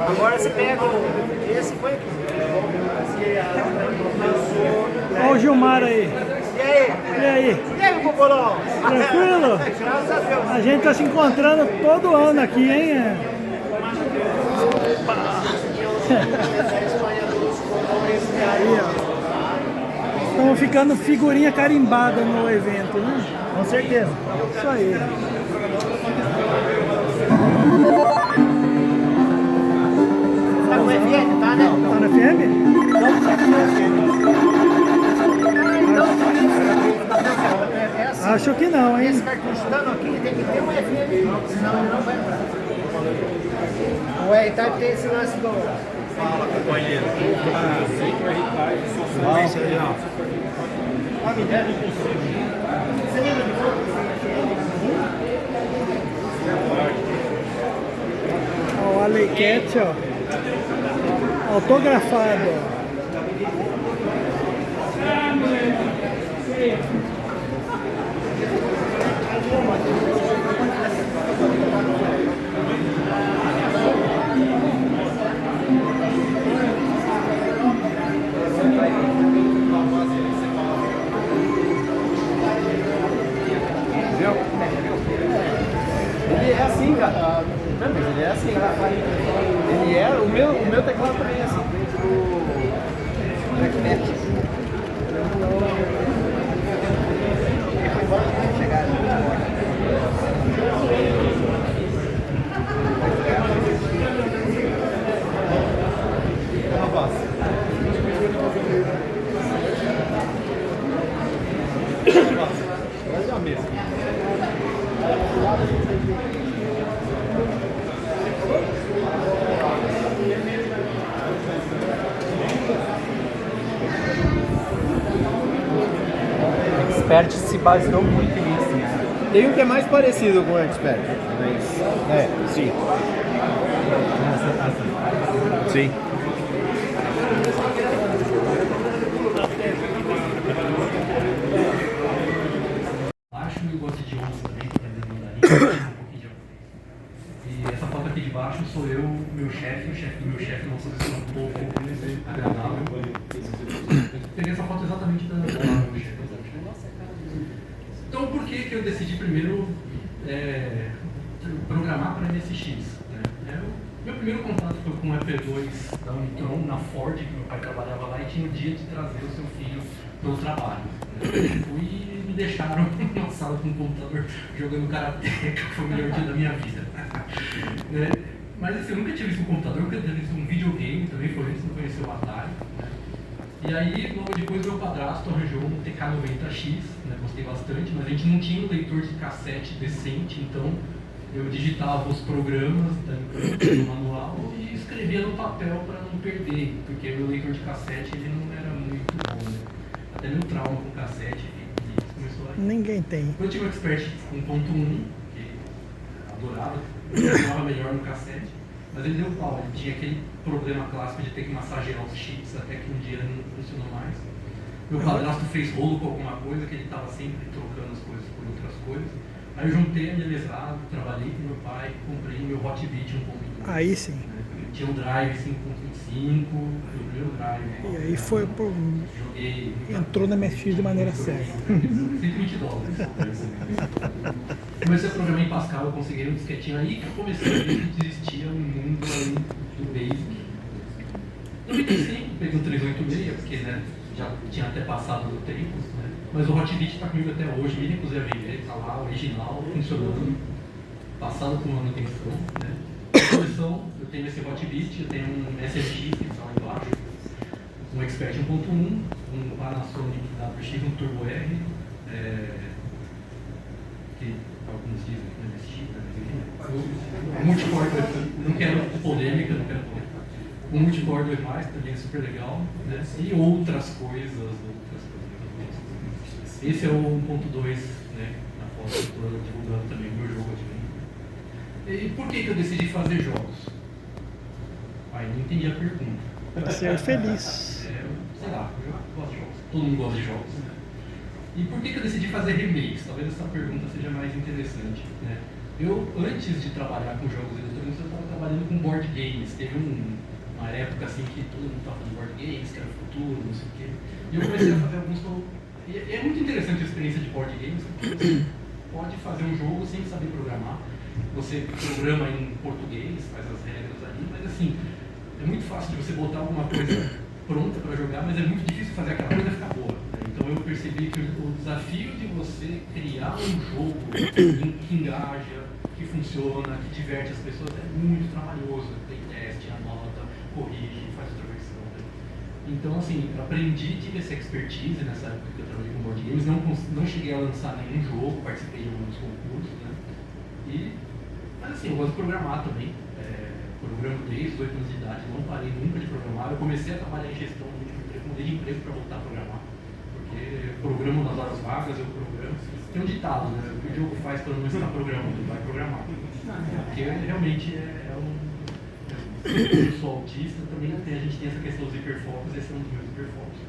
Agora você pega esse e põe aqui. Olha o Gilmar aí. E aí? E aí? E aí, Popolão? Tranquilo? Graças a Deus. A gente tá se encontrando todo ano aqui, hein? Aí, ó. Estamos ficando figurinha carimbada no evento, né? Com certeza. Isso aí. Tá no FM, tá, né? Tá na FM? É assim. Acho que não, Esse hein? cartucho dando aqui tem que ter um FM, senão ele não vai entrar. O R-Type tem esse lance do... Fala, companheiro. Sei que o R-Type só Silêncio aí, ó. Você lembra de Ó, o Alequete, ó. Autografado, ó. Ele é assim, cara. Não, mas ele é assim. Ele é. O meu teclado também é assim. O Blacknet. Mas é a mesma. Expert se baseou muito nisso, né? Tem um que é mais parecido com o Expert. Mas... É, sim. Sim. Baixo e gosto de onça também, aprendendo mandarim, um pouquinho de onça. E essa foto aqui de baixo sou eu, meu chefe, o chefe do meu chefe, uma posição um pouco agradável. Peguei essa foto exatamente da meu chefe. Então por que eu decidi primeiro programar para MSX? Né? Meu primeiro contato foi com o EP2 da Unitron, na Ford, que meu pai trabalhava lá, e tinha o dia de trazer o seu filho para o trabalho. Fui e me deixaram na sala com um computador jogando karatê, que foi o melhor dia da minha vida. Mas assim, eu nunca tinha visto um computador, nunca tinha visto um videogame, também foi antes de não conhecer o Atari. E aí, logo depois, meu padrasto arranjou um TK90X, né, gostei bastante, mas a gente não tinha um leitor de cassete decente, então eu digitava os programas do manual e escrevia no papel para não perder, porque meu leitor de cassete ele não era muito bom, né? Até meu trauma com cassete começou a... Ninguém tem. Eu tive um Expert com ponto 1, que adorava, funcionava melhor no cassete, mas ele deu pau, ele tinha aquele problema clássico de ter que massagear os chips, até que um dia ele não funcionou mais. Meu padrasto fez rolo com alguma coisa, que ele estava sempre trocando as coisas por outras coisas. Aí eu juntei a minha mesada, trabalhei com meu pai, comprei meu Hotbit 1.2. Aí sim. Tinha um drive 5.5, o primeiro drive. E aí foi pro... Joguei. Entrou na MSX de maneira certa. $120. Comecei a programar em Pascal, eu consegui um disquetinho aí que eu comecei a ver que existia um mundo aí do Basic. No 95, peguei um 386, porque né, já tinha até passado do tempo, né? Mas o Hotbit está comigo até hoje, me recusei a vender, está lá, original, funcionando, passado por manutenção, né? Coleção, eu tenho esse Hotbit, eu tenho um SSX que está lá embaixo, um Expert 1.1, um Panasonic WX, um Turbo R, que alguns dizem que não existe, né? O multicore, não quero polêmica, não quero polêmica. O multicore 2+, também é super legal, né? E outras coisas. Esse é o 1.2, né? Na foto que eu estou divulgando também, o meu jogo aqui. E por que eu decidi fazer jogos? Aí não entendi a pergunta. Para ser feliz. Sei lá, eu gosto de jogos. Todo mundo gosta de jogos. Né? E por que eu decidi fazer remakes? Talvez essa pergunta seja mais interessante. Né? Eu, antes de trabalhar com jogos eletrônicos, eu estava trabalhando com board games. Teve uma época assim que todo mundo estava falando board games, que era o futuro, não sei o quê. E eu comecei a fazer alguns. E é muito interessante a experiência de board games, porque você pode fazer um jogo sem saber programar. Você programa em português, faz as regras ali, mas assim, é muito fácil de você botar alguma coisa pronta para jogar, mas é muito difícil fazer aquela coisa ficar boa. Então eu percebi que o desafio de você criar um jogo que engaja, que funciona, que diverte as pessoas é muito trabalhoso. Tem teste, anota, corrige, faz outra versão. Né? Então assim, aprendi, tive essa expertise nessa época que eu trabalhei com board games, não cheguei a lançar nenhum jogo, participei de alguns concursos, né? Mas assim, eu gosto de programar também. Programo desde os 8 anos de idade, não parei nunca de programar. Eu comecei a trabalhar em gestão no último emprego, mudei de emprego para voltar a programar. Porque eu programo nas horas vagas, eu programo. Tem um ditado, né? O que o jogo faz quando não está programando, vai programar. Porque realmente eu sou autista, também a gente tem essa questão dos hiperfocos, esse é um dos meus hiperfocos.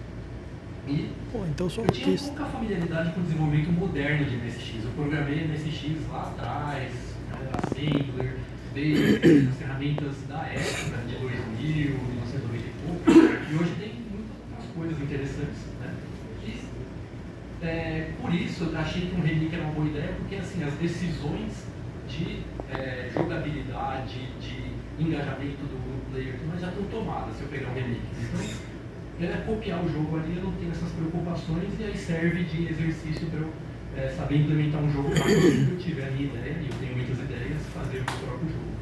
E Pô, então eu sou eu tinha autista. pouca familiaridade com o desenvolvimento moderno de MSX. Eu programei MSX lá atrás, Assembler, desde as ferramentas da época, de 2000, 1990 e pouco, e hoje tem muitas coisas interessantes, né? E, por isso eu achei que um remake era uma boa ideia, porque assim, as decisões de jogabilidade, de engajamento do player, mas já estão tomadas se eu pegar um remake. Então, copiar o jogo ali, eu não tenho essas preocupações, e aí serve de exercício para eu saber implementar um jogo quando eu tiver a minha ideia, e eu tenho muitas ideias, fazer o meu próprio jogo.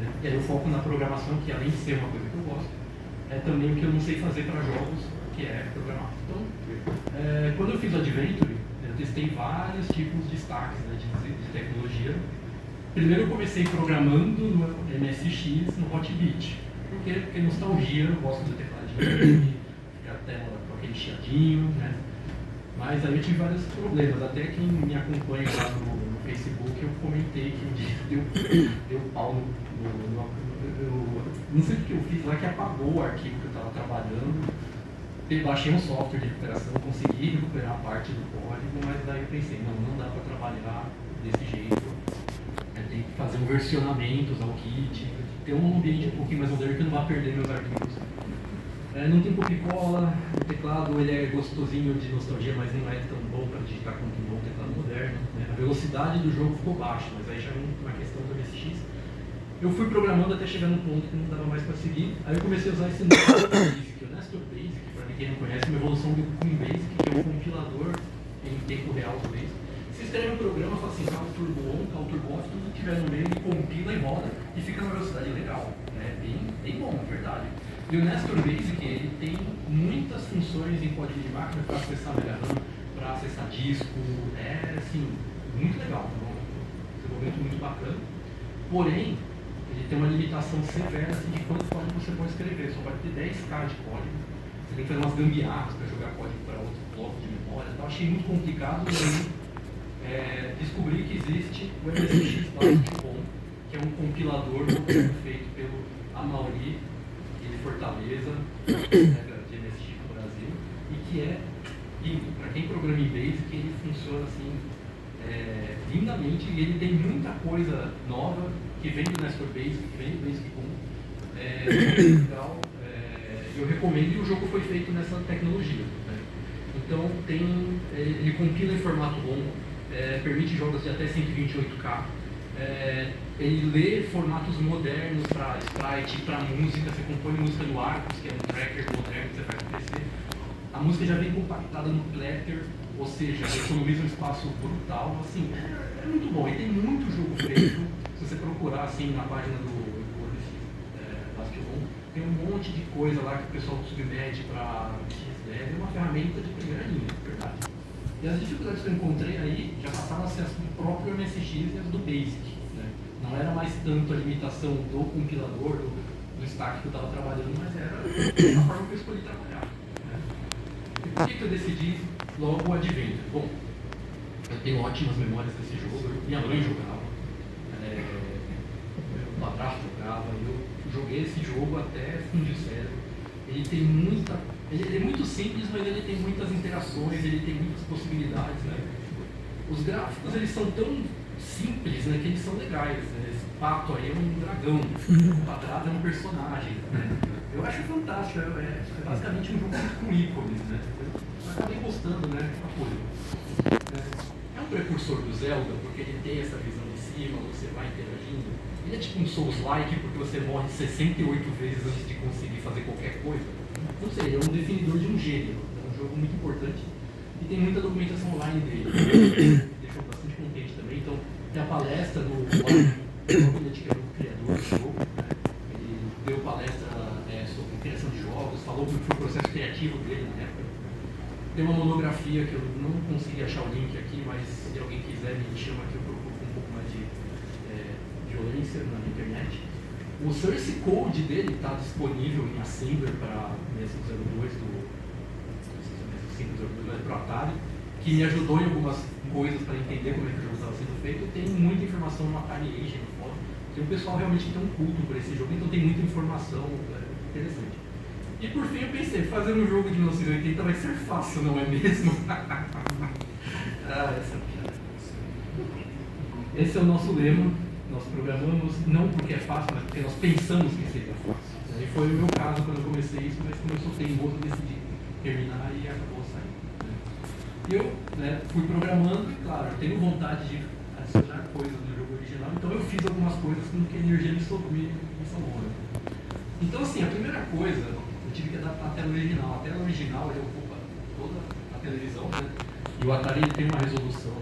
Né? E aí eu foco na programação, que além de ser uma coisa que eu gosto, é também o que eu não sei fazer para jogos, que é programar. Então, quando eu fiz o Adventure, eu testei vários tipos de stacks, né, de tecnologia. Primeiro eu comecei programando no MSX, no Hotbit. Por quê? Porque nostalgia, eu gosto do tecladinho, fica a tela com aquele chiadinho, né? Mas aí eu tive vários problemas, até quem me acompanha lá no Facebook, eu comentei que um dia deu pau eu não sei o que eu fiz lá, que apagou o arquivo que eu estava trabalhando. Baixei um software de recuperação, consegui recuperar a parte do código, mas daí eu pensei, não dá para trabalhar desse jeito. Tem que fazer um versionamento, usar o kit, ter um ambiente um pouquinho mais moderno que não vá perder meus arquivos. Não tem copia-cola, o teclado ele é gostosinho de nostalgia, mas não é tão bom para digitar quanto um bom teclado moderno. Né? A velocidade do jogo ficou baixa, mas aí já é uma questão do MSX. Eu fui programando até chegar num ponto que não dava mais para seguir, aí eu comecei a usar esse Nestor Basic. O Nestor Basic, para quem não conhece, é uma evolução do QuickBasic, que é um compilador em tempo real do Basic. Você escreve um programa, fala assim, call turbo on, call turbo off, tudo que tiver no meio, ele compila e roda, e fica numa velocidade legal. É bem bom, é verdade. E o Nestor Basic, ele tem muitas funções em código de máquina para acessar Mega RAM, para acessar disco, assim, muito legal, tá bom? Desenvolvimento muito bacana. Porém, ele tem uma limitação severa assim, de quanto código você pode escrever, só pode ter 10K de código. Você tem que fazer umas gambiarras para jogar código para outro bloco de memória. Então, achei muito complicado e aí descobri que existe o MSX Basic Bom, que é um compilador feito pelo Amaury, de Fortaleza, de MSX no Brasil, e que é lindo. Para quem programa em Basic, ele funciona assim lindamente, e ele tem muita coisa nova que vem do Nestor Basic, que vem do Basic Boom. Muito legal. Eu recomendo, e o jogo foi feito nessa tecnologia. Né? Então ele compila em formato ROM, permite jogos de até 128K. Ele lê formatos modernos para sprite, para música. Você compõe música no Arcos, que é um tracker moderno que você faz acontecer. A música já vem compactada no Platter, ou seja, economiza um espaço brutal. Assim, é muito bom. E tem muito jogo feito. Se você procurar assim na página do Bastion, tem um monte de coisa lá que o pessoal submete para XDev. É uma ferramenta de primeira linha, verdade. E as dificuldades que eu encontrei aí já passavam a ser as do próprio MSX e as do Basic. Né? Não era mais tanto a limitação do compilador, do stack que eu estava trabalhando, mas era a forma que eu escolhi trabalhar. Né? E por que eu decidi logo o Adventure? Bom, eu tenho ótimas memórias desse jogo. Minha mãe jogava, meu padrasto jogava, eu joguei esse jogo até fundir o cérebro. Ele é muito simples, mas ele tem muitas interações, ele tem muitas possibilidades. Né? Os gráficos eles são tão simples, né, que eles são legais. Né? Esse pato aí é um dragão, o quadrado é um personagem. Né? Eu acho fantástico, é basicamente um jogo com ícones. Né? Eu acabei gostando, né? É um precursor do Zelda, porque ele tem essa visão de cima, você vai interagindo. Ele é tipo um Souls-like, porque você morre 68 vezes antes de conseguir fazer qualquer coisa. Não sei, ele é um definidor de um gênero. É um jogo muito importante e tem muita documentação online dele. Me deixou bastante contente também. Então, tem a palestra do Bob, que é o criador do jogo. Né? Ele deu palestra sobre criação de jogos, falou como foi o processo criativo dele na época. Tem uma monografia que eu não consegui achar o link aqui, mas se alguém quiser me chama que eu procuro com um pouco mais de violência na internet. O source code dele está disponível em Assembler para 6502 para o Atari, que me ajudou em algumas coisas para entender como é que o jogo estava sendo feito. Tem muita informação no Atari Agent no fórum. Tem um pessoal realmente que tem um culto por esse jogo, então tem muita informação interessante. E por fim eu pensei, fazer um jogo de 1980 vai ser fácil, não é mesmo? Esse é o nosso lema. Nós programamos não porque é fácil, mas porque nós pensamos que seria fácil. E foi o meu caso quando eu comecei isso, mas como eu sou teimoso, eu decidi terminar e acabou saindo. E eu fui programando e, claro, eu tenho vontade de adicionar coisas no jogo original, então eu fiz algumas coisas com que a energia me salvou. Então, assim, a primeira coisa, eu tive que adaptar a tela original. A tela original ele ocupa toda a televisão, né? E o Atari ele tem uma resolução.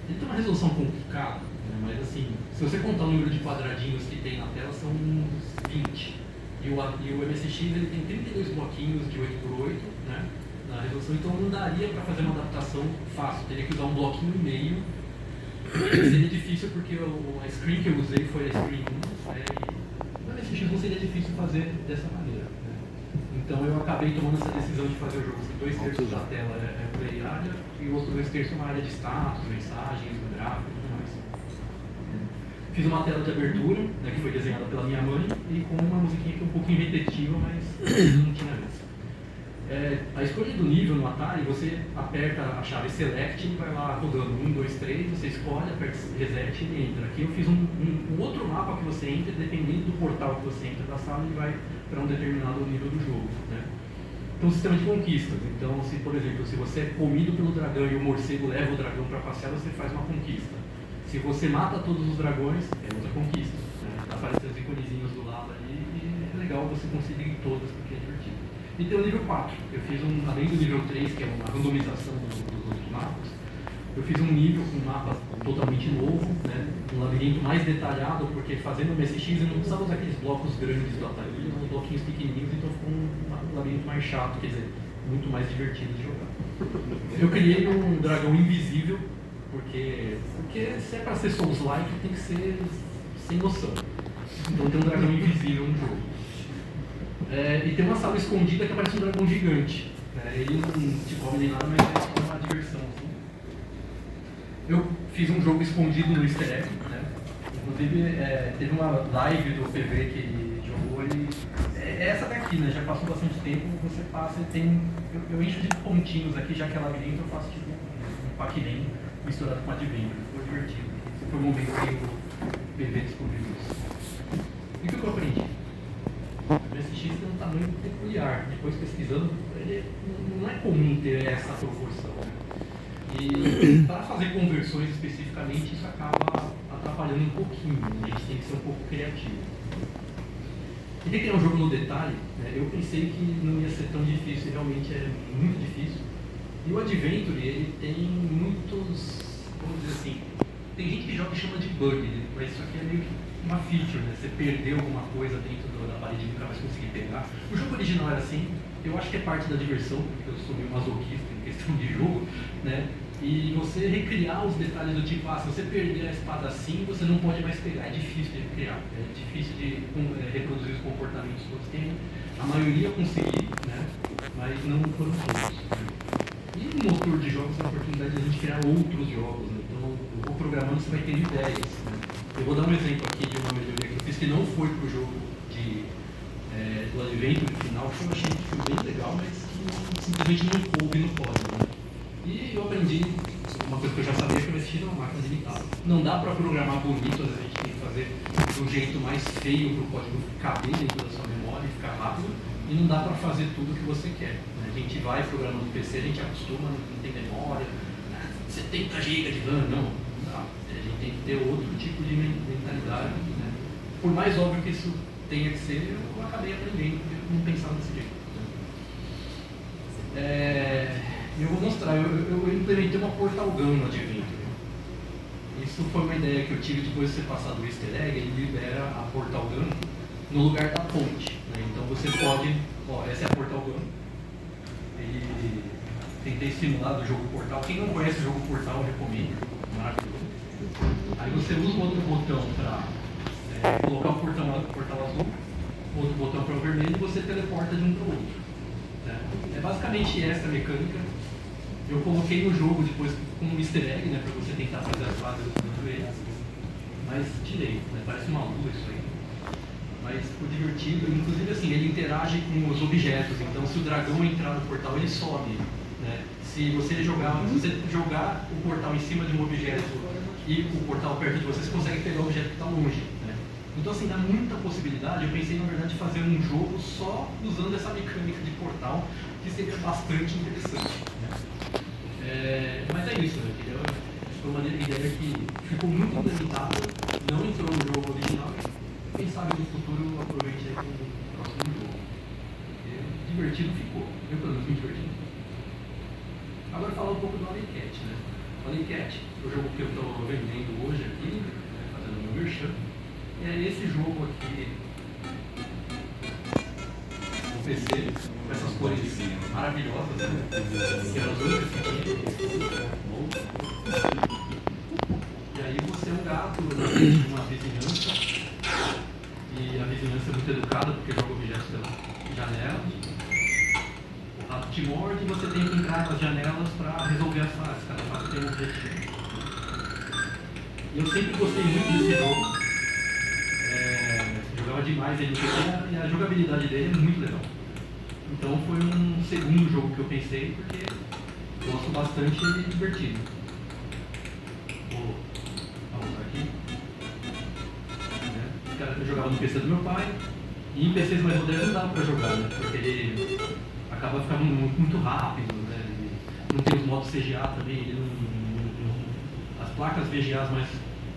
Ele tem uma resolução complicada, né? Mas assim, se você contar o número de quadradinhos que tem na tela, são uns 20. E o MSX ele tem 32 bloquinhos de 8x8, né? Na resolução, então não daria para fazer uma adaptação fácil, teria que usar um bloquinho e meio. Seria difícil porque a screen que eu usei foi a screen 1, né? E no MSX não seria difícil fazer dessa maneira. Né? Então eu acabei tomando essa decisão de fazer o jogo assim, 2/3 da tela é play área e o outro 2/3 é uma área de status, mensagens, gráfico e tudo mais. Fiz uma tela de abertura, né, que foi desenhada pela minha mãe e com uma musiquinha que é um pouquinho repetitiva, mas não tinha essa. A escolha do nível no Atari, você aperta a chave Select e vai lá rodando 1, 2, 3, você escolhe, aperta Reset e entra. Aqui eu fiz um outro mapa que você entra, dependendo do portal que você entra da sala, ele vai para um determinado nível do jogo. Né? Então, um sistema de conquistas. Então, se, por exemplo, se você é comido pelo dragão e o morcego leva o dragão para passear, você faz uma conquista. Se você mata todos os dragões, é outra conquista. Né? Aparecem os iconezinhos do lado ali e é legal você conseguir todas, porque é divertido. E tem o nível 4. Eu fiz além do nível 3, que é uma randomização dos outros mapas, eu fiz um nível com um mapa totalmente novo, né? Um labirinto mais detalhado, porque fazendo o MSX eu não precisava usar aqueles blocos grandes do Atari, uns bloquinhos pequenininhos, então ficou um labirinto mais chato, quer dizer, muito mais divertido de jogar. Eu criei um dragão invisível, porque se é para ser Souls-like tem que ser sem noção. Então tem um dragão invisível no jogo. E tem uma sala escondida que aparece um dragão gigante. Ele não te come nem nada, mas é uma diversão. Assim. Eu fiz um jogo escondido no easter egg. Né? Inclusive, teve uma live do PV que ele jogou e é essa daqui, né? Já passou bastante tempo, você passa e tem... Eu encho de pontinhos aqui, já que é labirinto, eu faço tipo um Pac-Man misturado com Adventure. Ficou divertido. Esse foi o momento que o PV descobriu isso. E o que eu aprendi? O MSX tem um tamanho peculiar. Depois pesquisando, ele não é comum ter essa proporção. E para fazer conversões especificamente, isso acaba atrapalhando um pouquinho. A gente tem que ser um pouco criativo. E tem que criar um jogo no detalhe, né? Eu pensei que não ia ser tão difícil, realmente é muito difícil. E o Adventure, ele tem muitos, vamos dizer assim, tem gente que joga e chama de bug, mas isso aqui é meio que uma feature, né? Você perdeu alguma coisa dentro da parede e nunca mais conseguir pegar. O jogo original era assim, eu acho que é parte da diversão, porque eu sou meio masoquista em questão de jogo, né? E você recriar os detalhes do tipo, se você perder a espada assim, você não pode mais pegar. É difícil de recriar, é difícil de reproduzir os comportamentos todos. Tem a maioria consegui, né? Mas não foram todos. Né? E no motor de jogos é a oportunidade de a gente criar outros jogos, né? Então, eu vou programando, você vai ter ideias. Né? Eu vou dar um exemplo aqui de uma melhoria que eu fiz que não foi para o jogo do Adventure final, que eu achei que foi bem legal, mas que simplesmente não coube no código. Né? E eu aprendi uma coisa que eu já sabia que o MSX é uma máquina limitada. Não dá para programar bonito, às vezes a gente tem que fazer do jeito mais feio para o código caber dentro da sua memória e ficar rápido, e não dá para fazer tudo o que você quer. Né? A gente vai programando no PC, a gente acostuma, não tem memória, né? 70 GB de RAM, não dá. A gente tem que ter outro tipo de mentalidade. Né? Por mais óbvio que isso tenha que ser, eu acabei aprendendo, porque eu não pensava desse jeito. Eu vou mostrar, eu implementei uma Portal Gun no Adventure. Isso foi uma ideia que eu tive depois de você passar do easter egg, ele libera a Portal Gun no lugar da ponte. Né? Então você pode, essa é a Portal Gun. E tentei simular do jogo Portal. Quem não conhece o jogo Portal, eu recomendo, maravilhoso. Aí você usa um outro botão para colocar o portal azul, outro botão para o vermelho, e você teleporta de um para o outro. É basicamente essa a mecânica. Eu coloquei no jogo depois como um easter egg, né, para você tentar fazer as fases do natureza. Mas tirei, né, parece uma lua isso aí. Mas ficou divertido, inclusive assim, ele interage com os objetos, então se o dragão entrar no portal ele sobe. Né? Se você jogar o portal em cima de um objeto e o portal perto de você, você consegue pegar o objeto que está longe. Né? Então assim, dá muita possibilidade. Eu pensei na verdade fazer um jogo só usando essa mecânica de portal, que seria bastante interessante. Né? Mas é isso, né? Foi uma ideia que ficou muito implementada, não entrou no jogo original. Quem sabe no futuro eu aproveitei com o próximo jogo. Divertido ficou, eu pelo menos me diverti. Agora falar um pouco do Alley Cat, né? O Alley Cat, o jogo que eu estou vendendo hoje aqui, fazendo o meu merchan, é esse jogo aqui no PC, com essas cores maravilhosas, né? Que eram as únicas que tinha. E aí você é um gato na frente de uma vizinhança, e a vizinhança é muito educada porque joga objetos pela janela. O rato te morde e você tem que entrar nas janelas para resolver as fases. Cada fase tem um objetivo. E eu sempre gostei muito desse jogo. Jogava demais ele no PC e a jogabilidade dele é muito legal. Então foi um segundo jogo que eu pensei porque gosto bastante e ele é divertido. Vou voltar aqui. Eu jogava no PC do meu pai e em PCs mais modernos não dava para jogar, né? Porque ele acaba ficando muito rápido, né? Ele não tem os modos CGA também, ele as placas VGA mais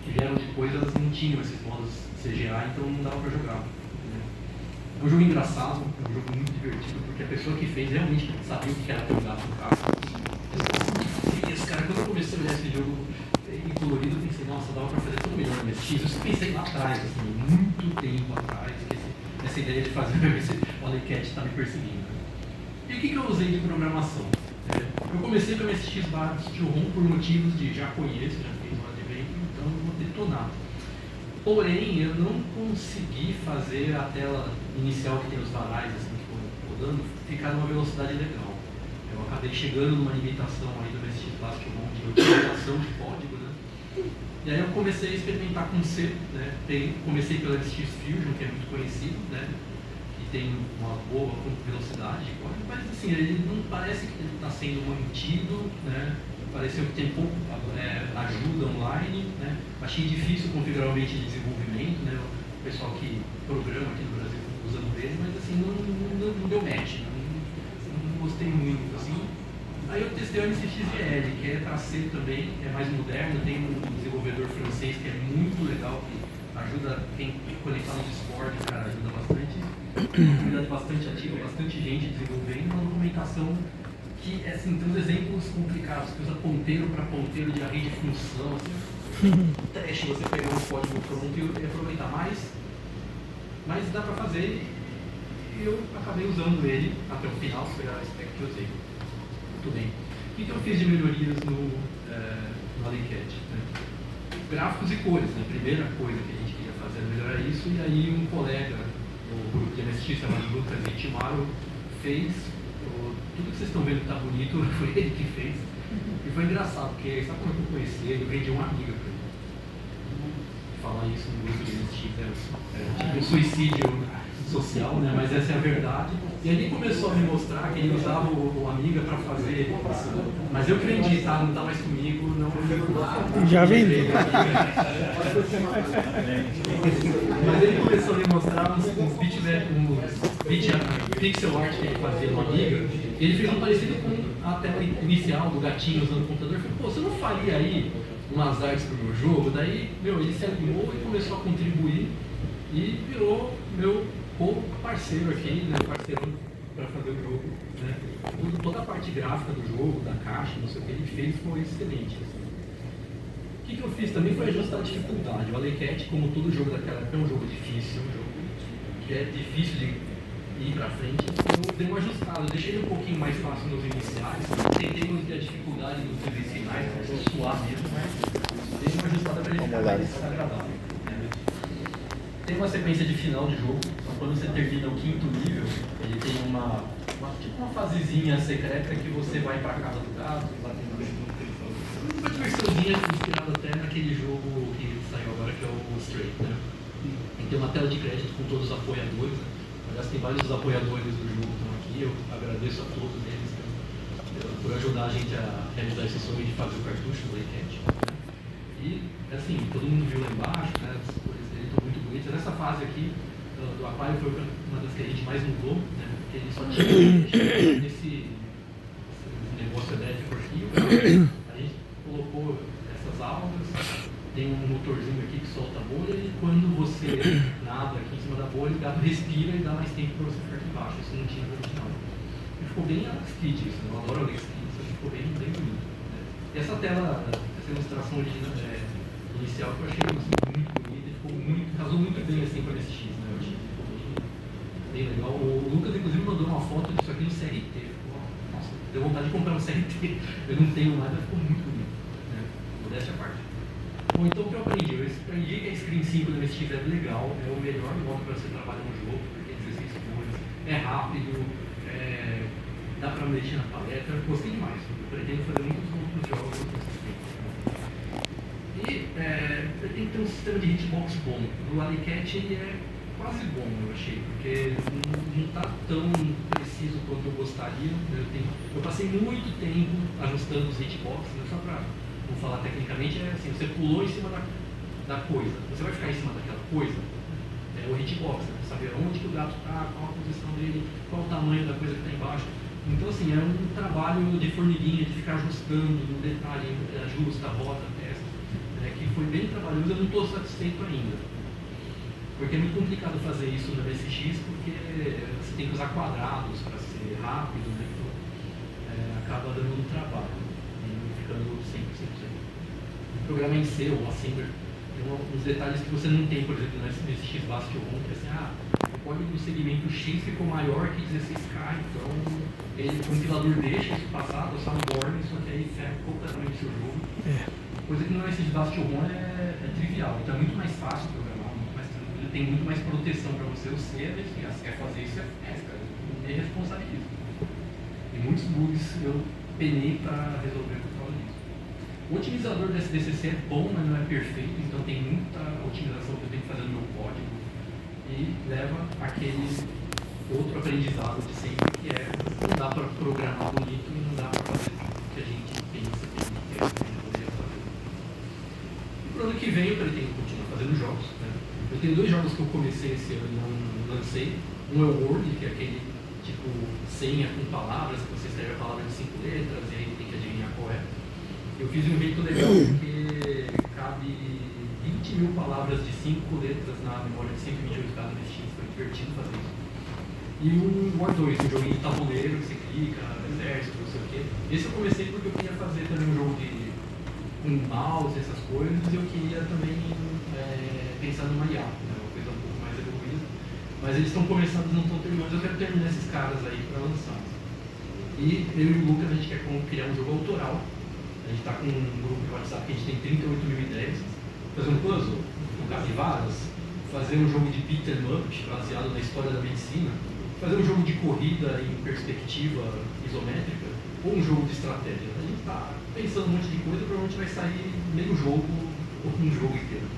que vieram depois, elas não tinham esses modos CGA, então não dava para jogar. Né? É um jogo engraçado, é um jogo muito divertido, porque a pessoa que fez realmente sabia o que era ter um gato no carro. Esse cara, quando eu comecei a olhar esse jogo em colorido, eu pensei, nossa, dava para fazer tudo melhor no MSX. Isso eu pensei lá atrás, assim, muito tempo atrás, que essa ideia de fazer esse Alley Cat está me perseguindo. E o que eu usei de programação? Eu comecei com o MSX Steel-ROM por motivos de já conheço, já fiz um advento, então eu vou detonar. Porém, eu não consegui fazer a tela inicial que tem os varais, assim, que foram rodando, ficar numa velocidade legal. Eu acabei chegando numa limitação aí do MSX Steel-ROM de otimização de código, né? E aí eu comecei a experimentar com C, né? Comecei pelo MSX Fusion, que é muito conhecido, né? Que tem uma boa velocidade de código, mas assim, ele não parece que ele está sendo mantido, né? Pareceu que tem pouco ajuda online, né? Achei difícil configurar o ambiente de desenvolvimento, né? O pessoal que programa aqui no Brasil usando ele, mas assim, não deu match, não gostei muito, assim. Aí eu testei o MSXGL, que é para C também, é mais moderno, tem um desenvolvedor francês que é muito legal, que ajuda quem conectar no Discord, cara, ajuda bastante, uma comunidade bastante ativa, bastante gente desenvolvendo, uma documentação que assim, tem uns exemplos complicados, que usa ponteiro para ponteiro de array de função, assim, teste você pegar um código pronto e aproveitar mais, mas dá para fazer e eu acabei usando ele até o final, foi a spec que eu usei. Muito bem. O que eu fiz de melhorias no Alley Cat? Né? Gráficos e cores, né? A primeira coisa que a gente queria fazer era melhorar isso, e aí um colega do grupo de MSX chamado Lucas Itimaru fez tudo que vocês estão vendo que está bonito, foi ele que fez. E foi engraçado, porque sabe como eu conheci ele? Eu vendi uma amiga para ele. Falar isso no grupo de MSX era tipo um suicídio social, né? Mas essa é a verdade. E ele começou a me mostrar que ele usava o Amiga para fazer. Mas eu que vendi, tá? Não tá mais comigo, não. Já vendi. Mas ele começou a me mostrar uns pixel art que ele fazia no Amiga. Ele fez um parecido com a tela inicial do gatinho usando o computador. Eu falei, pô, você não faria aí umas artes pro meu jogo? Daí, ele se animou e começou a contribuir e virou meu parceiro aqui, né? Parceirão para fazer o jogo, né? Toda a parte gráfica do jogo, da caixa, não sei o que ele fez foi excelente. Assim. O que eu fiz também foi ajustar a dificuldade. O Alley Cat, como todo jogo daquela época, é um jogo difícil, um jogo que é difícil de ir pra frente. Eu dei uma ajustada, eu deixei ele um pouquinho mais fácil nos iniciais, tentei manter a dificuldade nos níveis finais, para suar mesmo, mas dei uma ajustada para ele ficar mais agradável. Tem uma sequência de final de jogo, então quando você termina o 5º nível, ele tem uma fasezinha secreta que você vai pra casa do gato, uma diversãozinha inspirada até naquele jogo que saiu agora, que é o Stray, né? Tem uma tela de crédito com todos os apoiadores, né? Aliás, tem vários dos apoiadores do jogo que estão aqui, eu agradeço a todos eles por ajudar a gente a realizar esse sonho de fazer o cartucho do Alley Cat, né? E, assim, todo mundo viu lá embaixo, né? As cores dele estão muito bonitas. Nessa fase aqui do aquário foi uma das que a gente mais mudou, né? Porque ele só tinha esse negócio elétrico aqui, a gente colocou essas algas, tem um motorzinho aqui que solta a bolha e quando você nada aqui em cima da bolha, o gato respira e dá mais tempo para você ficar aqui embaixo. Isso não tinha no original. E ficou bem Alex isso, né? Eu adoro Alex isso ficou bem bonito. Né? E essa tela, essa ilustração original, inicial que eu achei assim, muito bonita e ficou casou muito bem assim com a MSX, né? Eu achei bem legal. O Lucas inclusive mandou uma foto disso aqui no CRT. Nossa, deu vontade de comprar um CRT. Eu não tenho mais, mas ficou muito bonito. Né? Modéstia à parte. Bom, então o que eu aprendi? Eu aprendi que a Screen 5 da MSX é legal, é o melhor modo para você trabalhar no jogo, porque tem 16 cores, é rápido, dá para mexer na paleta, eu gostei demais. Eu pretendo fazer muitos outros jogos com esse sistema. E pretendo ter um sistema de hitbox bom. O Alley Cat ele é quase bom, eu achei, porque não está tão preciso quanto eu gostaria. Eu passei muito tempo ajustando os hitboxes, só para vou falar tecnicamente, é assim, você pulou em cima da coisa, você vai ficar em cima daquela coisa, o hitbox, né? Saber onde que o gato está, qual a posição dele, qual o tamanho da coisa que está embaixo. Então assim, é um trabalho de formiguinha, de ficar ajustando no detalhe, ajusta, rota, testa, que foi bem trabalhoso, eu não estou satisfeito ainda. Porque é muito complicado fazer isso na MSX, porque você tem que usar quadrados para ser rápido, né? Então, acaba dando um trabalho. Ficando 100%. O programa em C ou Assembler tem uns detalhes que você não tem, por exemplo, nesse X-Bastion, que assim, o código do segmento X ficou maior que 16K, então o compilador deixa isso passar, o Soundborn, só que aí ferra completamente o seu jogo. Coisa que no X-Bastion é trivial, então é muito mais fácil programar, muito mais tranquilo, tem muito mais proteção para você. O C, se quer fazer isso, cara, ninguém responsabiliza. E muitos bugs eu penei para resolver por causa disso. O otimizador do SDCC é bom, mas não é perfeito, então tem muita otimização que eu tenho que fazer no meu código e leva aquele outro aprendizado de sempre, que não dá para programar bonito e não dá para fazer o que a gente pensa que a gente quer que a gente poderia fazer. E pro ano que vem eu pretendo continuar fazendo jogos, né? Eu tenho 2 jogos que eu comecei esse ano e não lancei. Um é o Word, que é aquele tipo senha com palavras, que você escreve a palavra de 5 letras e aí tem que adivinhar qual é. Eu fiz um jeito legal porque cabe 20.000 palavras de 5 letras na memória de 128 cada MSX, foi divertido fazer isso. E o War 2, um joguinho de tabuleiro que você clica, exército, não sei o quê. Esse eu comecei porque eu queria fazer também um jogo com mouse, essas coisas, e eu queria também pensar numa IA, né, uma coisa um pouco mais evoluída. Mas eles estão começando, não estão terminando, eu quero terminar esses caras aí para lançar. E eu e o Lucas, a gente quer criar um jogo autoral. A gente está com um grupo de WhatsApp que a gente tem 38.000 ideias. Fazer um puzzle, um capivaras, fazer um jogo de beat 'em up, baseado na história da medicina, fazer um jogo de corrida em perspectiva isométrica, ou um jogo de estratégia. A gente está pensando um monte de coisa, provavelmente vai sair meio jogo ou um jogo inteiro.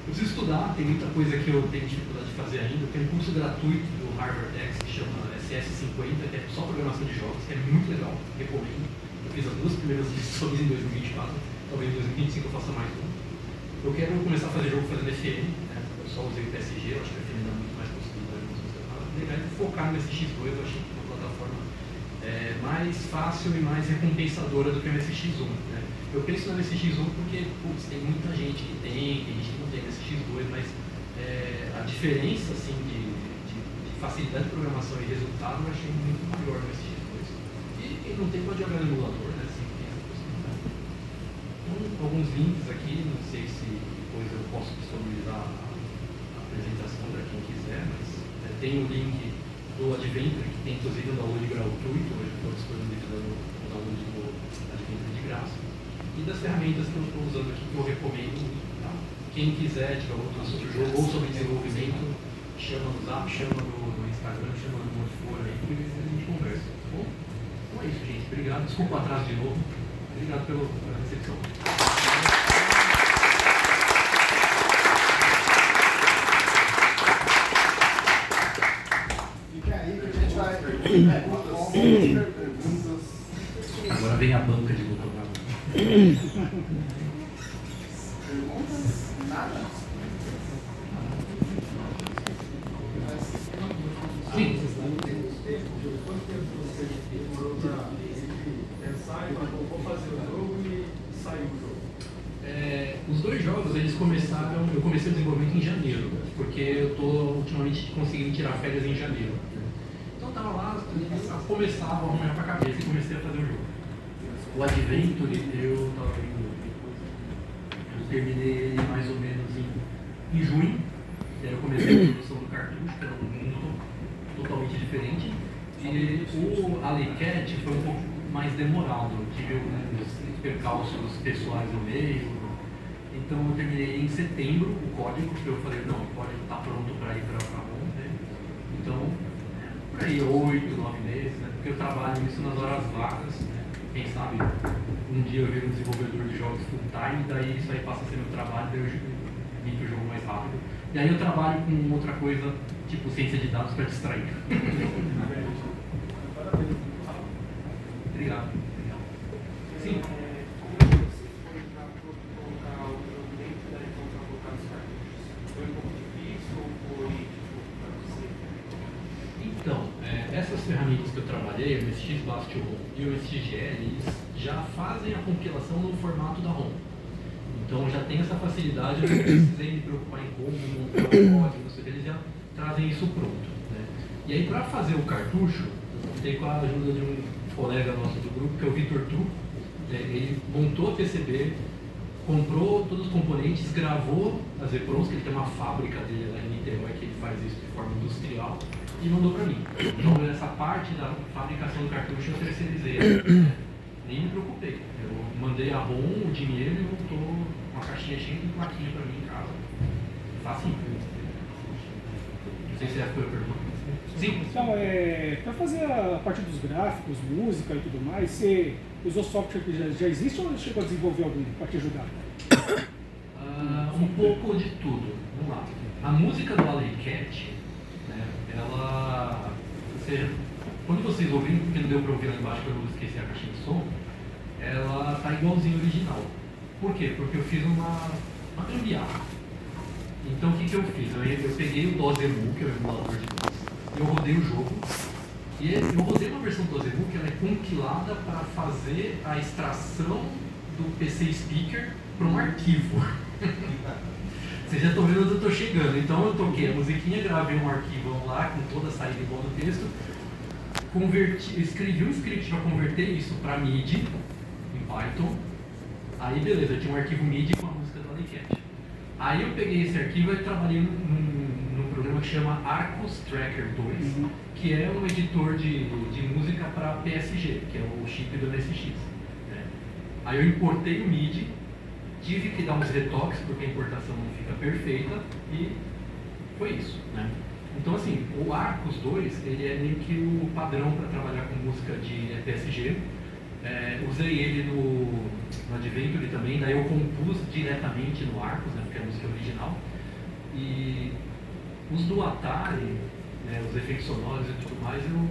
Eu preciso estudar, tem muita coisa que eu tenho dificuldade de fazer ainda, tem um curso gratuito do Harvard X que chama SS50, que é só programação de jogos, que é muito legal, recomendo. Eu fiz as 2 primeiras lições em 2024, talvez em 2025 eu faça mais um. Eu quero começar a fazer jogo fazendo FM, né? Eu só usei o PSG, eu acho que o FM dá muito mais possibilidade. Legal focar no MSX2, eu achei que é uma plataforma mais fácil e mais recompensadora do que o MSX1. Né? Eu penso no MSX1 porque tem muita gente que tem gente que não tem MSX2, mas a diferença assim, de facilidade de programação e resultado eu achei muito maior no MSX2. E quem não tem pode jogar no emulador, né? Assim, tem essa possibilidade. Então, alguns links aqui, não sei se depois eu posso disponibilizar a apresentação para quem quiser, mas tem o link do Adventure, que tem inclusive um download gratuito, hoje eu estou disponibilizando o download do Adventure de graça. E das ferramentas que eu estou usando aqui, que eu recomendo. Tá? Quem quiser, tiver outro assunto de jogo ou sobre desenvolvimento, chama no Zap, chama no Instagram, chama no Montefolha aí, que a gente conversa. Tá bom? Então é isso, gente. Obrigado. Desculpa o atraso de novo. Obrigado pela recepção. Agora vem a banca de Bolsonaro. Sim. Vou fazer o jogo e sair o jogo. Os 2 jogos, eles começaram, eu comecei o desenvolvimento em janeiro, porque eu estou ultimamente conseguindo tirar férias em janeiro. Então estava lá, começava a arrumar para a cabeça e comecei a fazer o jogo. O Adventure, eu terminei ele mais ou menos em junho, e aí eu comecei a produção do cartucho, que era um mundo totalmente diferente. E o Alley Cat foi um pouco mais demorado, eu tive alguns percalços pessoais no meio. Então eu terminei em setembro o código, porque eu falei, não, o código está pronto para ir para a ROM, né? Então, por aí 8, 9 meses, né? Porque eu trabalho isso nas horas vagas, né? Quem sabe um dia eu viro um desenvolvedor de jogos full time, daí isso aí passa a ser meu trabalho, daí eu limpo o jogo mais rápido. E aí eu trabalho com outra coisa, tipo ciência de dados para distrair. Obrigado. Sim. Então, essas ferramentas que eu trabalhei, o MSX Bastion e o MSXGL, eles já fazem a compilação no formato da ROM. Então já tem essa facilidade, eu não precisei me preocupar em como montar o código, não sei o que, eles já trazem isso pronto. Né? E aí para fazer o cartucho, eu contei com a ajuda de um colega nosso do grupo, que é o Vitor Tu. Ele montou a PCB, comprou todos os componentes, gravou as EPROMs, que ele tem uma fábrica dele lá em Niterói, que ele faz isso de forma industrial, e mandou para mim. Então essa parte da fabricação do cartucho eu terceirizei, né? Nem me preocupei. Eu mandei a ROM, o dinheiro e voltou uma caixinha cheia de plaquinha para mim em casa. Facinho. Não sei se essa foi a pergunta. Sim. Então, para fazer a parte dos gráficos, música e tudo mais, você usou software que já existe ou chegou a desenvolver algum para te ajudar? Um pouco de tudo. Vamos lá. A música do Alley Cat, né, ela... quando vocês ouvirem, porque não deu para ouvir lá embaixo, porque eu esqueci a caixinha de som, ela tá igualzinho ao original. Por quê? Porque eu fiz uma gambiarra. Então o que eu fiz? Eu peguei o DOS-EMU, que é o emulador de DOS, eu rodei o jogo, e eu rodei uma versão do DOS-EMU que ela é compilada para fazer a extração do PC Speaker para um arquivo. Vocês já estão vendo onde eu estou chegando. Então eu toquei a musiquinha, gravei um arquivo lá com toda a saída igual no texto, escrevi um script para converter isso para MIDI em Python. Aí beleza, eu tinha um arquivo MIDI com a música do Alley Cat. Aí eu peguei esse arquivo e trabalhei num programa que chama Arcus Tracker 2, que é um editor de música para PSG, que é o chip do MSX. Né? Aí eu importei o MIDI, tive que dar uns retoques porque a importação não fica perfeita e foi isso. Né? Então assim, o Arcus 2 ele é meio que o padrão para trabalhar com música de PSG. Usei ele no Adventure também, daí eu compus diretamente no Arcus, né, porque é a música original. E Os do Atari, né, os efeitos sonoros e tudo mais, eu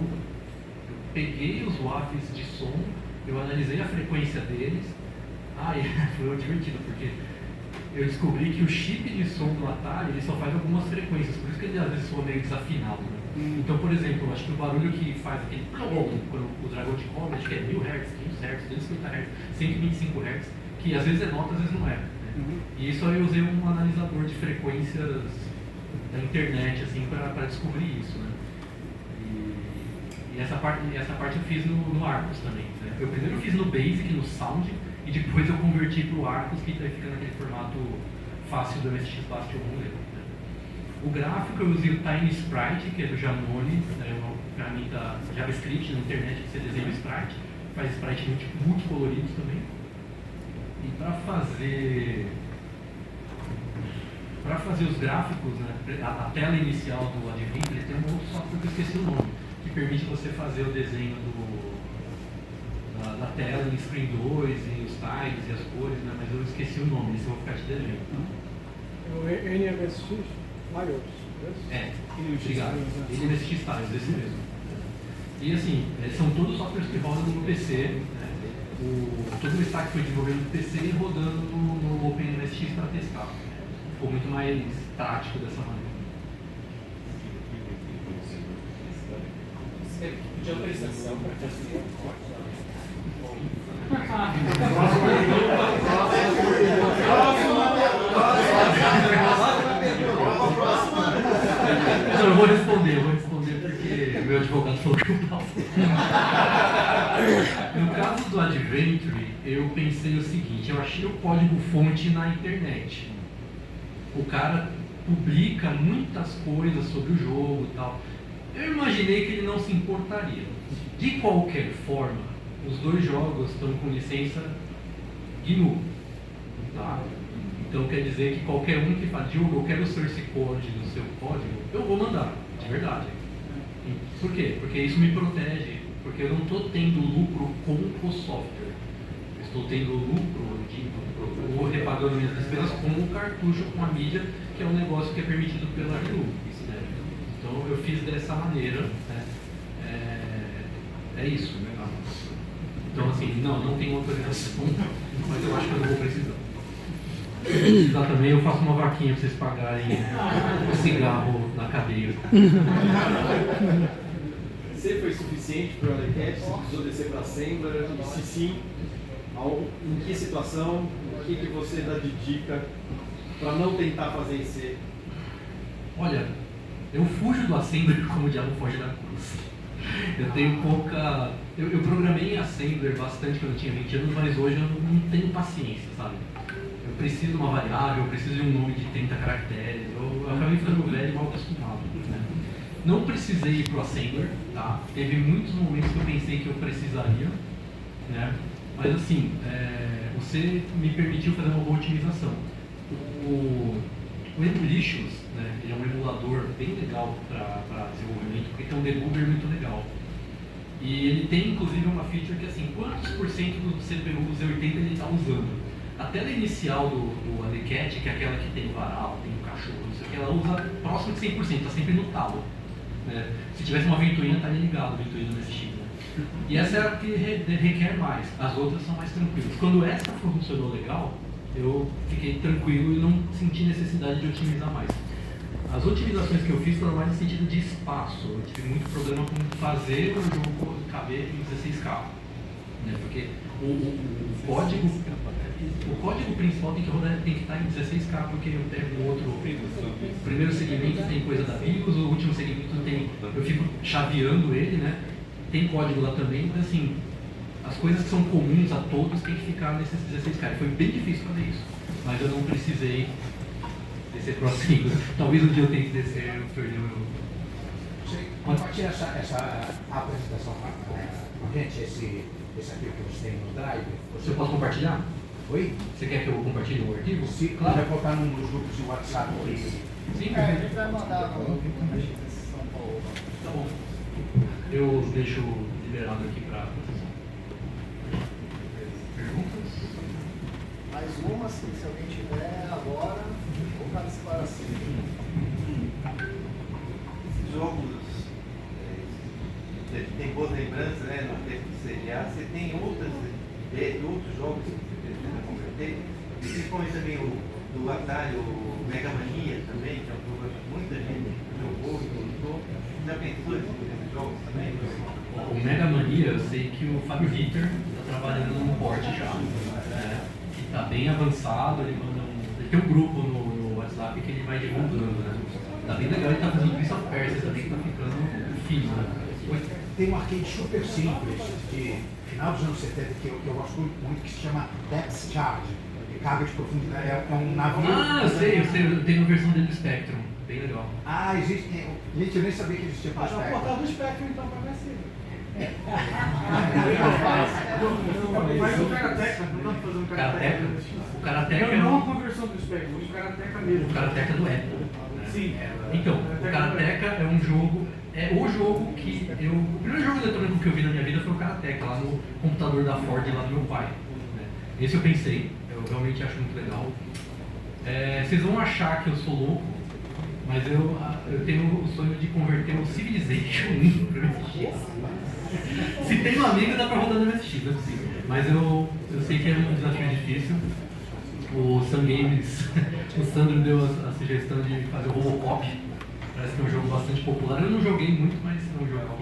peguei os WAVs de som, eu analisei a frequência deles. E foi divertido, porque eu descobri que o chip de som do Atari ele só faz algumas frequências, por isso que ele às vezes soa meio desafinado. Né? Então, por exemplo, acho que o barulho que faz aquele quando o dragão te come, acho que é 1000 Hz, 500 Hz, 250 Hz, 125 Hz, que às vezes é nota, às vezes não é. Né? E isso aí eu usei um analisador de frequências da internet assim, para descobrir isso. Né? E essa parte eu fiz no Arcos também. Né? Eu primeiro fiz no Basic, no Sound, e depois eu converti para o Arcos, que daí fica naquele formato fácil do MSX Basic ou Né? O gráfico eu usei o Tiny Sprite, que é do Janone, é uma ferramenta JavaScript na internet que você desenha o sprite, faz sprite multicoloridos também. E para fazer os gráficos, né, a tela inicial do Adventure, ele tem um outro software que eu esqueci o nome, que permite você fazer o desenho da tela em Screen 2, e os tiles e as cores, né, mas eu esqueci o nome, isso eu vou ficar te devendo. O NMSX Tiles. Obrigado. NMSX Tiles, esse mesmo. E assim, são todos softwares que rodam no PC, né, todo o stack foi desenvolvido no PC e rodando no OpenMSX para testar. Ficou muito mais prático dessa maneira. Você pediu autorização para fazer Não, eu vou responder porque meu advogado falou que eu posso. No caso do Adventure, eu pensei o seguinte, eu achei o código-fonte na internet. O cara publica muitas coisas sobre o jogo e tal. Eu imaginei que ele não se importaria. De qualquer forma, os dois jogos estão com licença GNU. Tá? Então quer dizer que qualquer um que fala, Diogo, eu quero o source code do seu código, eu vou mandar, de verdade. Por quê? Porque isso me protege, porque eu não estou tendo lucro com o software. Eu estou tendo lucro, eu vou repagando minhas despesas com o cartucho, com a mídia, que é um negócio que é permitido pela GNU. Né? Então eu fiz dessa maneira. Né? É isso. Né? Então assim, não tem autorização, mas eu acho que eu não vou precisar. Se precisar também, eu faço uma vaquinha para vocês pagarem um cigarro na cadeia. Você foi suficiente para o Undercat? Você precisou descer para a Assembler? E se sim, em que situação? O que você dá de dica para não tentar fazer em C? Olha, eu fujo do Assembler como o diabo foge da cruz. Eu tenho pouca... Eu programei em Assembler bastante quando eu tinha 20 anos, mas hoje eu não tenho paciência, sabe? Eu preciso de uma variável, eu preciso de um nome de 30 caracteres, eu acabei ficando velho e mal acostumado. Né? Não precisei ir para o Assembler, tá? Teve muitos momentos que eu pensei que eu precisaria, né? Mas assim, você me permitiu fazer uma boa otimização. O Emulicious, né? Ele é um emulador bem legal para desenvolvimento, porque tem um debugger muito legal. E ele tem inclusive uma feature que assim, quantos por cento do CPU do Z80 ele está usando? A tela inicial do Undercat, que é aquela que tem o varal, tem o cachorro, não sei o que, ela usa próximo de 100%, está sempre no talo. Né? Se tivesse uma ventoinha, estaria ligado a ventoinha no MSX. Né? E essa é a que requer mais, as outras são mais tranquilas. Quando essa funcionou legal, eu fiquei tranquilo e não senti necessidade de otimizar mais. As otimizações que eu fiz foram mais no sentido de espaço. Eu tive muito problema com fazer o jogo caber em 16K. Né? Porque o código principal tem que estar em 16K, porque eu pego o outro. O primeiro segmento tem coisa da BIOS, o último segmento tem. Eu fico chaveando ele, né? Tem código lá também, mas assim, as coisas que são comuns a todos tem que ficar nesses 16K. Foi bem difícil fazer isso, mas eu não precisei descer para cima. Talvez um dia eu tenha que descer, eu perdi o meu. Compartilha essa apresentação com a gente, esse aqui que você tem no Drive. Você pode compartilhar? Oi? Você quer que eu compartilhe o arquivo? Sim, claro. Vai colocar num dos grupos de WhatsApp. Sim. A gente vai mandar no São Paulo. Tá bom. Eu deixo liberado aqui para perguntas. Mais uma, se alguém tiver agora, vou participar assim. você tem outras ideias, outros jogos que você precisa converter, e principalmente também do Atari, o Mega Mania também, que é um jogo que muita gente jogou e gostou. Já pensou nesses jogos também? O Mega Mania, eu sei que o Fábio Ritter está trabalhando num porte já, né? Que está bem avançado, ele tem um grupo no WhatsApp que ele vai divulgando, né? Tá bem legal, ele tá fazendo Prince of Persia também, que tá ficando fino, né? Tem um arcade super simples, de final dos anos 70, que eu gosto muito, que se chama Depth Charge, de carga de profundidade, é um navio... Ah, eu sei, eu tenho uma versão dele do Spectrum, bem legal. Ah, existe, gente, eu nem sabia que existia para o É o Spectrum. portal do Spectrum, então, para você. Mas o Karateka, não estamos fazendo O Karateka? O Karateka Não a conversão do Spectrum, o Karateka mesmo. O Karateka do Apple. Né? Sim. Então, o Karateka é um jogo, é o jogo que eu... O primeiro jogo eletrônico que eu vi na minha vida foi o Karateka, lá no computador da Ford, lá do meu pai. Né? Esse eu pensei, eu realmente acho muito legal. Vocês vão achar que eu sou louco, mas eu tenho o sonho de converter o Civilization 1 para o MSX. Se tem um amigo, dá pra rodar no MSX, é possível. Mas eu sei que é um desafio difícil. O Sun Games, o Sandro deu a sugestão de fazer o Robocop. Parece que é um jogo bastante popular. Eu não joguei muito, mas é um jogo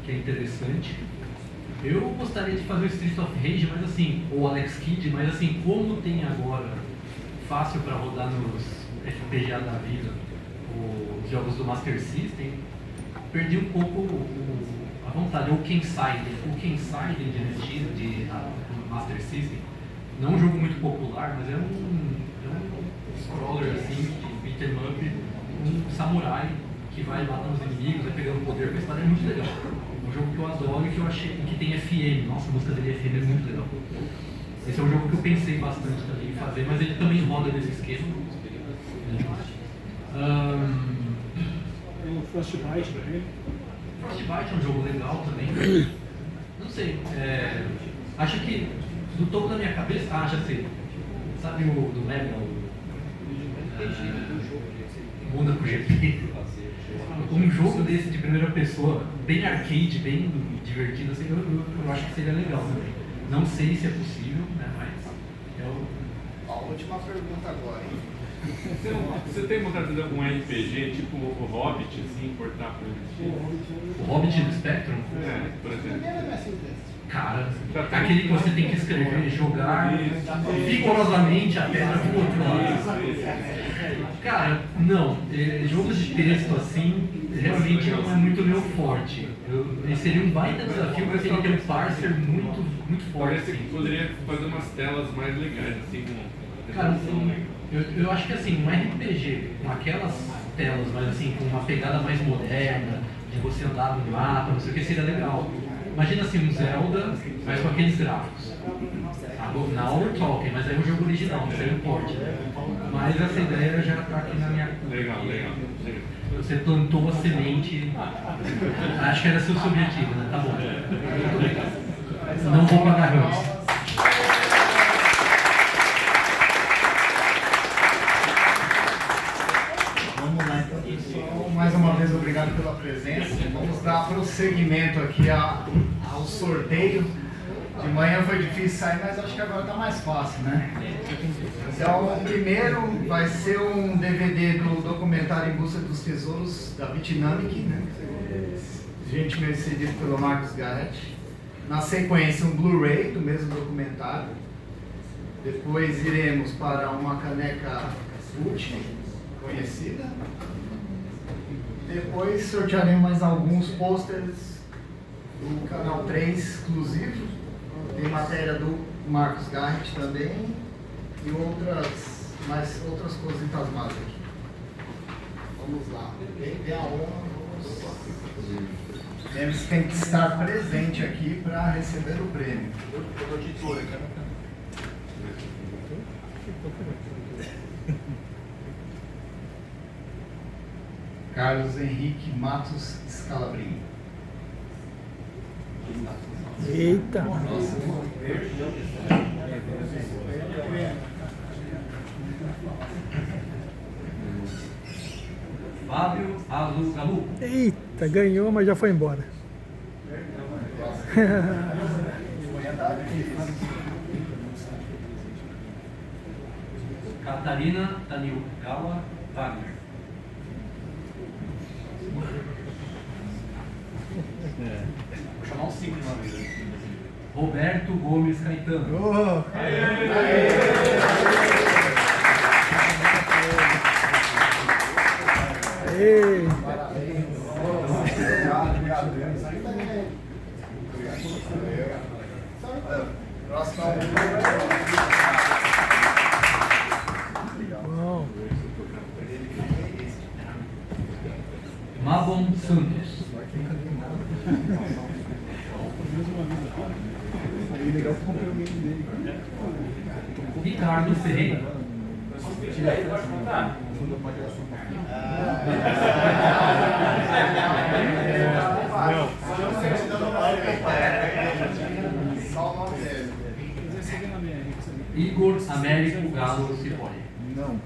que é interessante. Eu gostaria de fazer o Street of Rage, mas assim, ou Alex Kidd, mas assim, como tem agora fácil para rodar nos FPGA da vida, os jogos do Master System, perdi um pouco a vontade. O Kenside de NX, de Master System, não é um jogo muito popular, mas é um scroller assim, de beat'em up, um samurai que vai matando os inimigos, vai pegando poder com a espada, é muito legal. É um jogo que eu adoro e que eu achei que tem FM. Nossa, a música dele FM é muito legal. Esse é um jogo que eu pensei bastante também em fazer, mas ele também roda nesse esquema. Tem o Frostbite também. Frostbite é um jogo legal também. Não sei, acho que do topo da minha cabeça, já sei. Sabe o do Level? Muda pro GP. Um jogo desse de primeira pessoa, bem arcade, bem divertido, assim, eu acho que seria legal também. Não sei se é possível, né, mas A última pergunta agora, hein? Você tem vontade de fazer algum RPG, tipo o Hobbit, assim, importar para o o Hobbit do Spectrum, por exemplo. cara, aquele que você tem que escrever, jogar vigorosamente a pedra pro outro lado. Cara, não, jogos de texto assim, realmente não é muito meu forte. Seria um baita desafio, porque teria que ter um parser muito forte. Parece que Assim. poderia fazer umas telas mais legais, assim, com Cara, eu acho que assim, um RPG com aquelas telas, mas assim, com uma pegada mais moderna, de você andar no mapa, não sei o que, seria legal. Imagina assim, um Zelda, mas com aqueles gráficos. Na we're talking, mas aí é um jogo original, não seria um porte. Mas essa ideia já está aqui na minha... Legal. Você plantou a semente, acho que era seu objetivo, né? Tá bom. Muito obrigado. Não vou pagar ranço. Vamos lá, então, pessoal. Mais uma vez, obrigado pela presença. Vamos dar prosseguimento aqui ao sorteio. De manhã foi difícil sair, mas acho que agora está mais fácil, né? Então, o primeiro vai ser um DVD do documentário Em Busca dos Tesouros, da Bitnamic, né? Gentilmente cedido pelo Marcos Garrett. Na sequência, um Blu-ray do mesmo documentário. Depois iremos para uma caneca Gucci, conhecida. Depois sortearemos mais alguns posters do canal 3 exclusivo. Tem matéria do Marcos Garrett também e outras coisas entasmadas aqui. Vamos lá. Quem tem a honra, Lembre-se que tem que estar presente aqui para receber o prêmio. Carlos Henrique Matos Scalabrini. Eita! Fábio Azugalu. Eita, ganhou, mas já foi embora. Catarina Danigawa Wagner. Vou chamar um 5 de uma vez. Roberto Gomes Caetano. Mabon Santos. Ricardo Ferreira. Igor Américo Galo Cipoli. Não,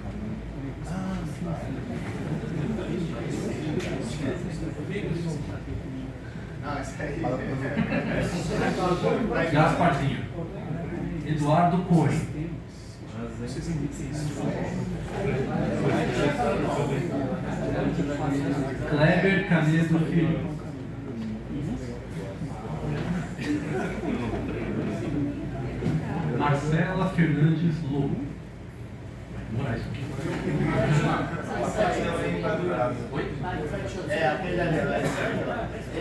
Gasparzinho. Eduardo Cohen. Kleber Canedo Filho. Marcela Fernandes Lobo. Morar isso aqui. Oi? É, aquele ali,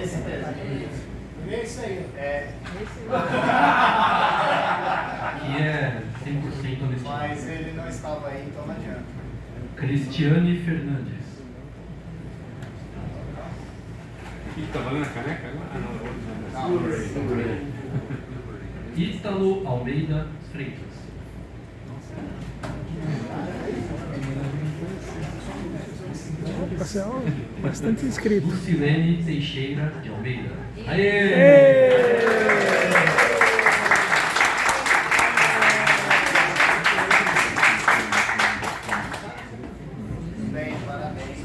esse mesmo. Esse aí. É. Aqui é 100% honestinho. Mas ele não estava aí, então não adianta. Cristiane Fernandes. E tá valendo a caneca agora? Ítalo Almeida Freitas. Bastante inscrito. Lucilene Teixeira de Almeida. Aê! Bem, parabéns.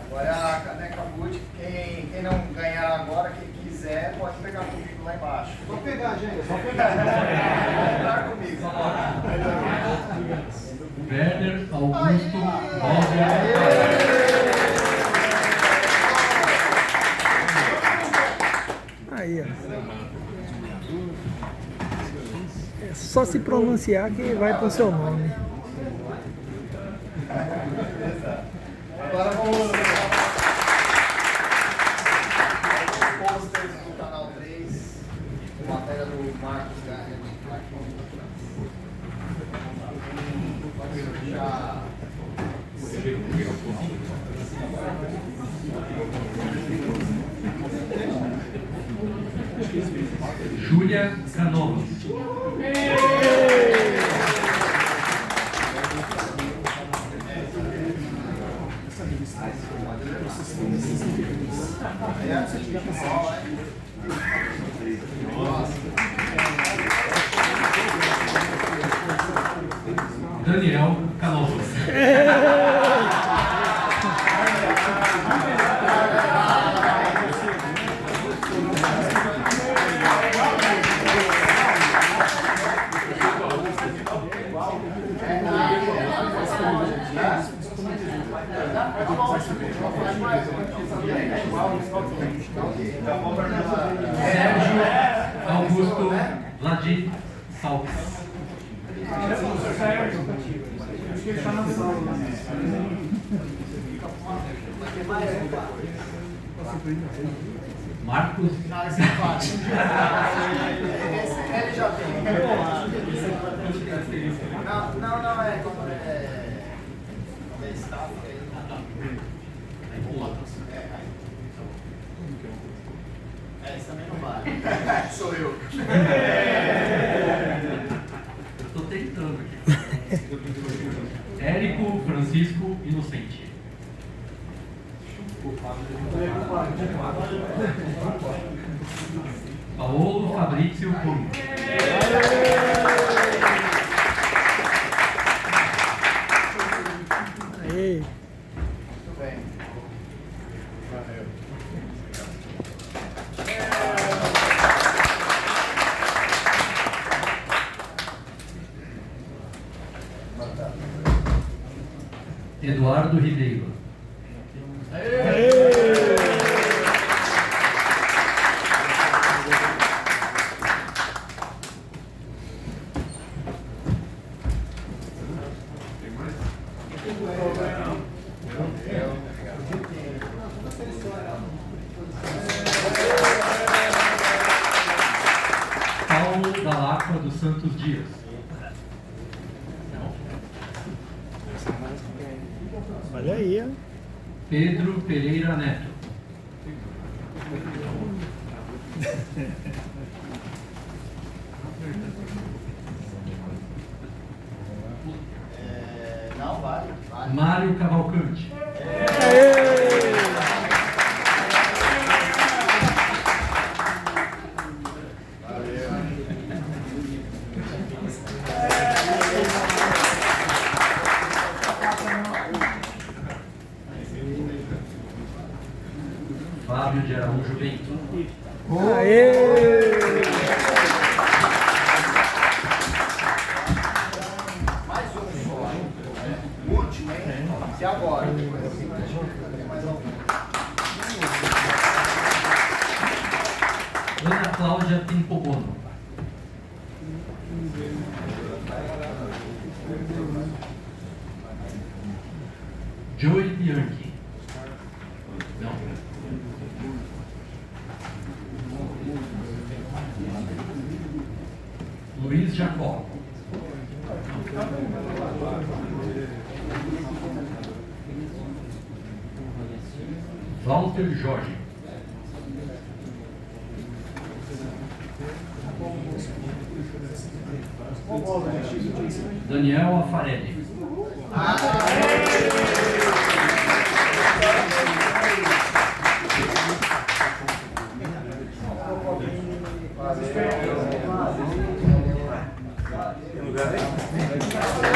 Agora a caneca boot, quem não ganhar agora, quem quiser, pode pegar comigo lá embaixo. Só pegar, gente. Só pegar. Entrar comigo. Werner Augusto Roger. Aí, ó. É só se pronunciar que vai pro seu nome. Agora vamos os posters do canal 3, matéria do Marcos Garrett. Já. Júlia Canovas. Daniel Canovas. Sérgio Augusto Vladi Salves. Marcos. Não, esse é fácil. Ele já tem. Não, é como é staff aí. Esse também não vale. Sou eu. Eu tô tentando aqui. Érico Francisco Inocente. Paolo Fabrizio Cunha. Aê. Muito bem. Valeu. Eduardo Ribeiro. Paulo da Lacqua dos Santos Dias. Olha aí, ó. Pedro Pereira Neto. Não, vai. Mário Cavalcante. Fábio de Araújo Bento. Aê! Mais um só. Último, hein? E agora? Mais algum. Ana Cláudia Tempobono. Joey Bianchi. Não. Luiz Jacó. Walter Jorge. Daniel Afarelli. Tem lugar aí?